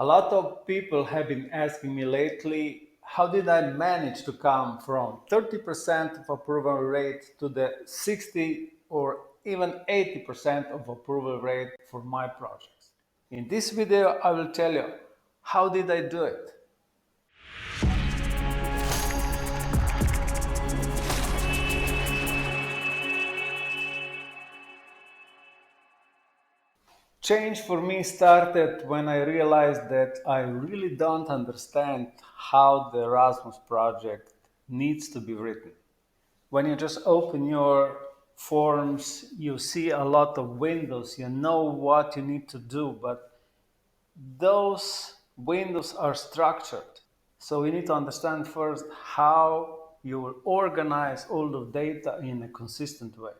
A lot of people have been asking me lately, how did I manage to come from 30% of approval rate to the 60 or even 80% of approval rate for my projects? In this video, I will tell you, how did I do it? Change for me started when I realized that I really don't understand how the Erasmus project needs to be written. When you just open your forms, you see a lot of windows, you know what you need to do, but those windows are structured. So you need to understand first how you will organize all the data in a consistent way.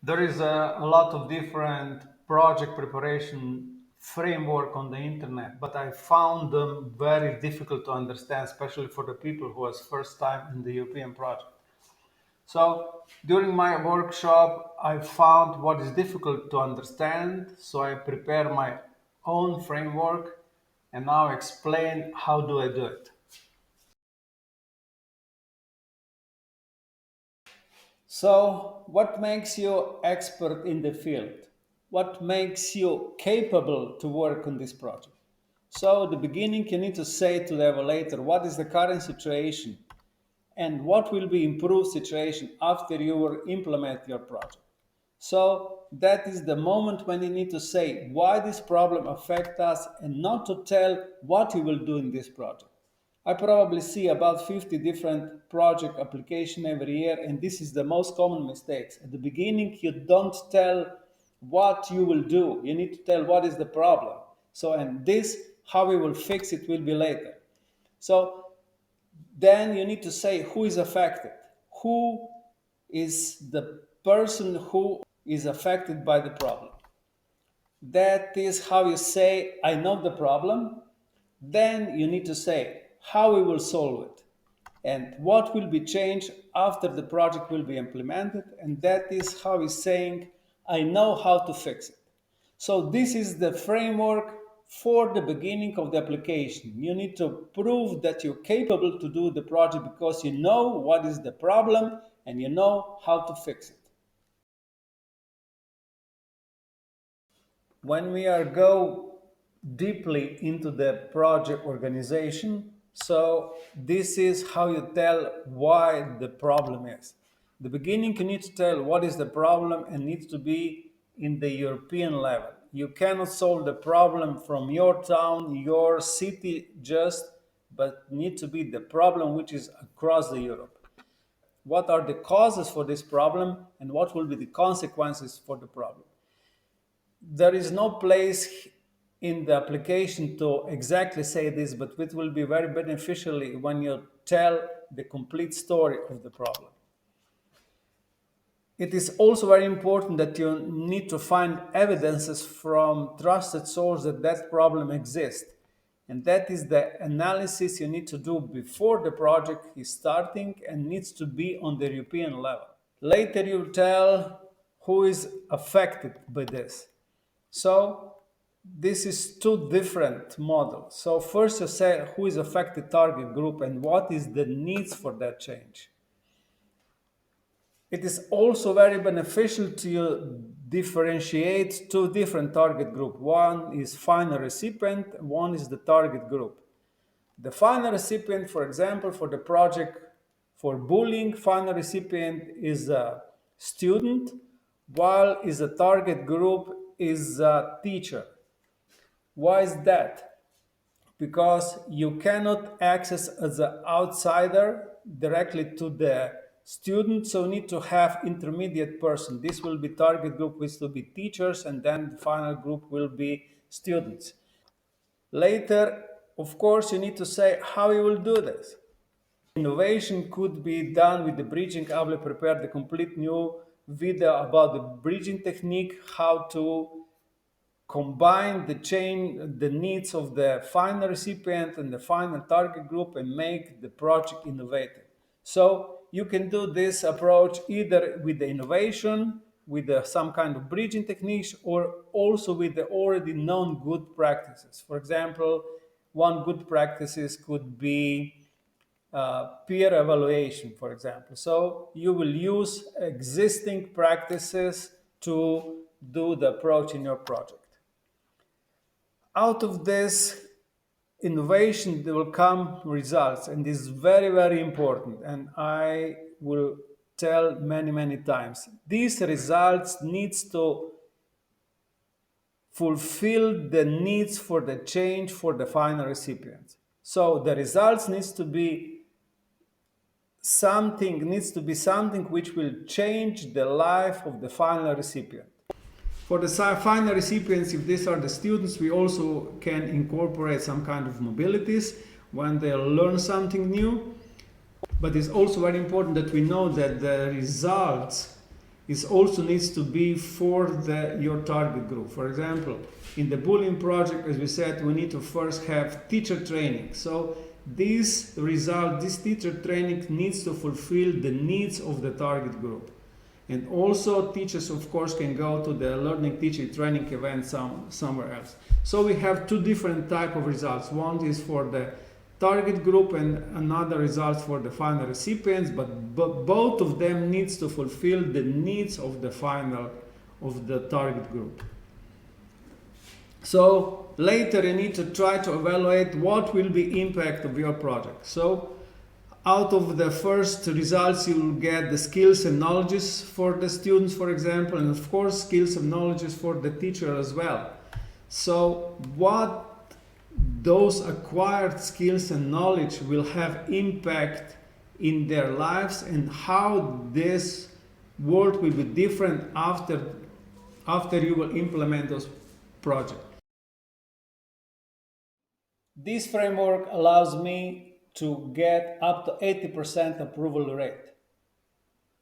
There is a lot of different project preparation framework on the internet, but I found them very difficult to understand, especially for the people who was first time in the European project. So during my workshop, I found what is difficult to understand, so I prepare my own framework and now explain how do I do it. So, what makes you expert in the field? What makes you capable to work on this project? So, at the beginning, you need to say to the evaluator what is the current situation and what will be improved situation after you will implement your project. So that is the moment when you need to say why this problem affects us and not to tell what you will do in this project. I probably see about 50 different project application every year, and this is the most common mistakes. At the beginning, you don't tell what you will do. You need to tell what is the problem. So, and this, how we will fix it will be later. So then you need to say who is affected, who is the person who is affected by the problem. That is how you say, I know the problem. Then you need to say how we will solve it and what will be changed after the project will be implemented. And that is how he's saying, I know how to fix it. So this is the framework for the beginning of the application. You need to prove that you're capable to do the project because you know what is the problem and you know how to fix it. When we are go deeply into the project organization, so this is how you tell why the problem is. The beginning you need to tell what is the problem and needs to be in the European level. You cannot solve the problem from your town, your city just, but need to be the problem which is across the Europe. What are the causes for this problem and what will be the consequences for the problem? There is no place in the application to exactly say this, but it will be very beneficial when you tell the complete story of the problem. It is also very important that you need to find evidences from trusted sources that that problem exists. And that is the analysis you need to do before the project is starting and needs to be on the European level. Later you tell who is affected by this. So this is two different models. So first you say who is affected target group and what is the needs for that change. It is also very beneficial to differentiate two different target group. One is final recipient, one is the target group. The final recipient, for example, for the project for bullying, final recipient is a student, while is a target group is a teacher. Why is that? Because you cannot access as an outsider directly to the student, so you need to have intermediate person. This will be target group, which will be teachers, and then the final group will be students. Later, of course, you need to say how you will do this. Innovation could be done with the bridging. I will prepare the complete new video about the bridging technique, how to combine the needs of the final recipient and the final target group and make the project innovative. So you can do this approach either with the innovation with some kind of bridging techniques or also with the already known good practices. For example, one good practices could be peer evaluation, for example. So you will use existing practices to do the approach in your project. Out of this innovation, there will come results, and this is very, very important. And I will tell many, many times, these results needs to fulfill the needs for the change for the final recipient. So the results needs to be something which will change the life of the final recipient. For the final recipients, if these are the students, we also can incorporate some kind of mobilities when they learn something new. But it's also very important that we know that the results also needs to be for your target group. For example, in the Boolean project, as we said, we need to first have teacher training. So this teacher training needs to fulfill the needs of the target group. And also teachers, of course, can go to the learning teaching training event somewhere else. So we have two different type of results. One is for the target group and another results for the final recipients, but both of them needs to fulfill the needs of the target group. So later you need to try to evaluate what will be impact of your project. So out of the first results, you will get the skills and knowledges for the students, for example, and of course skills and knowledges for the teacher as well. So what those acquired skills and knowledge will have impact in their lives, and how this world will be different after you will implement those projects. This framework allows me to get up to 80% approval rate.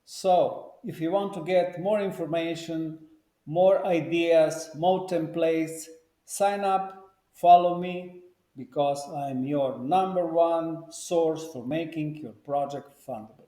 So if you want to get more information, more ideas, more templates, sign up, follow me, because I'm your #1 source for making your project fundable.